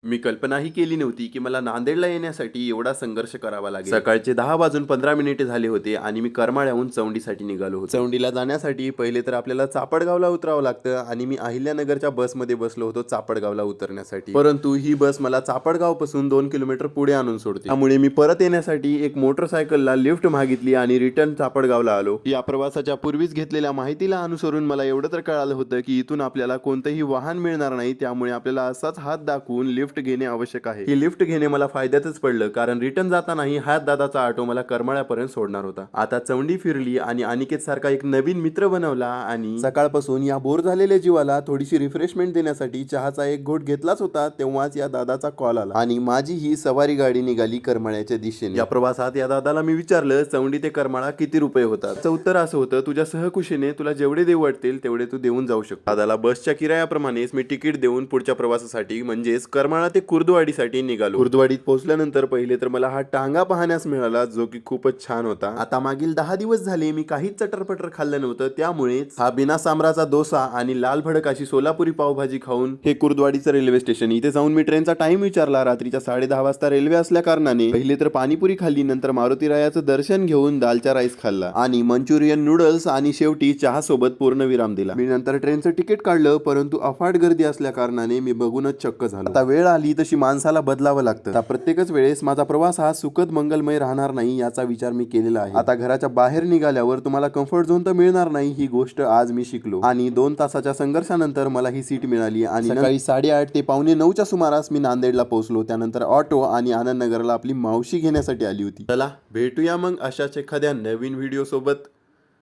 मी कल्पनाही केली नव्हती की मला नांदेडला येण्यासाठी एवढा संघर्ष करावा लागेल। सकाळचे 10 वाजून 15 मिनिटे झाले होते आणि मी करमाळ्याहून चौंडीसाठी निघालो होतो। चौंडीला जाण्यासाठी पहिले तर आपल्याला चापडगावला उतरावं लागतं आणि मी अहिल्यानगरच्या बसमध्ये बसलो होतो चापडगावला उतरण्यासाठी, परंतु ही बस मला चापडगाव पासून 2 किलोमीटर पुढे आणून सोडते। त्यामुळे मी परत येण्यासाठी एक मोटरसायकलला लिफ्ट मागितली आणि रिटर्न चापडगावला आलो। या प्रवासाच्या पूर्वीच घेतलेल्या माहितीला अनुसरून मला एवढं तर कळालं होतं की इथून आपल्याला कोणतंही वाहन मिळणार नाही, त्यामुळे आपल्याला असाच हात दाखवून लिफ्ट घेणे आवश्यक आहे। ही लिफ्ट घेणे मला फायद्यातच पडलं, कारण रिटर्न जातानाही हात दादाचा ऑटो मला करमाळ्यापर्यंत सोडणार होता। आता चौंडी फिरली आणि अनिकेत सारखा एक नवीन मित्र बनवला आणि सकाळपासून या बोर झालेल्या जीवाला थोडीशी रिफ्रेशमेंट देण्यासाठी चहाचा एक घोट घेतलाच होता, तेव्हाच या दादाचा कॉल आला आणि माझी ही सवारी गाडी निघाली करमाळ्याच्या दिशेने। या प्रवासात या दादाला मी विचारलं चौंडी ते करमाळा किती रुपये होतात। त्याचं उत्तर असं होतं, तुझ्या सहकुशीने तुला जेवढे देऊ वाटतील तेवढे तू देऊन जाऊ शकतो। दादाला बसच्या किरायाप्रमाणेच मी तिकीट देऊन पुढच्या प्रवासासाठी म्हणजेच करमाळा ते कुर्दवाडीसाठी निघालो। कुर्दवाडीत पोहोचल्यानंतर पहिले तर मला हा टांगा पाहण्यास मिळाला, जो की खूपच छान होता। आता मागील 10 दिवस झाले मी काहीच चटरपटर खाल्लं नव्हतं, त्यामुळेच हा बिना सांबराचा डोसा आणि लाल भडक अशी सोलापुरी पावभाजी खाऊन हे कुर्दवाडीचं रेल्वे स्टेशन। इथे जाऊन मी ट्रेनचा टाइम विचारला, रात्रीच्या 10:30 वाजता रेल्वे असल्या कारणाने पहिले तर पाणीपुरी खाल्ली, नंतर मारुती रायाचं दर्शन घेऊन दालचा राईस खाल्ला आणि मंचुरियन नूडल्स आणि शेवटी चहा सोबत पूर्ण विराम दिला। मी नंतर ट्रेनचं तिकीट काढलं, परंतु अफाट गर्दी असल्या कारणाने मी बघूनच चक्क झालो। आता वेळ आली तशी माणसाला बदलावं लागतं। आता प्रत्येकच वेळेस माझा प्रवास हा सुखद मंगलमय राहणार नाही याचा विचार मी केलेला आहे। आता घराच्या बाहेर निघाल्यावर तुम्हाला कम्फर्ट झोन तर मिळणार नाही, ही गोष्ट आज मी शिकलो आणि 2 तासाच्या संघर्षानंतर मला ही सीट मिळाली आणि सकाळी 8:30 ते 8:45च्या सुमारास मी नांदेडला पोहोचलो। त्यानंतर ऑटो आणि आनंदनगरला आपली मावशी घेण्यासाठी आली होती। चला भेटूया मग अशाच एखाद्या नवीन व्हिडिओ सोबत।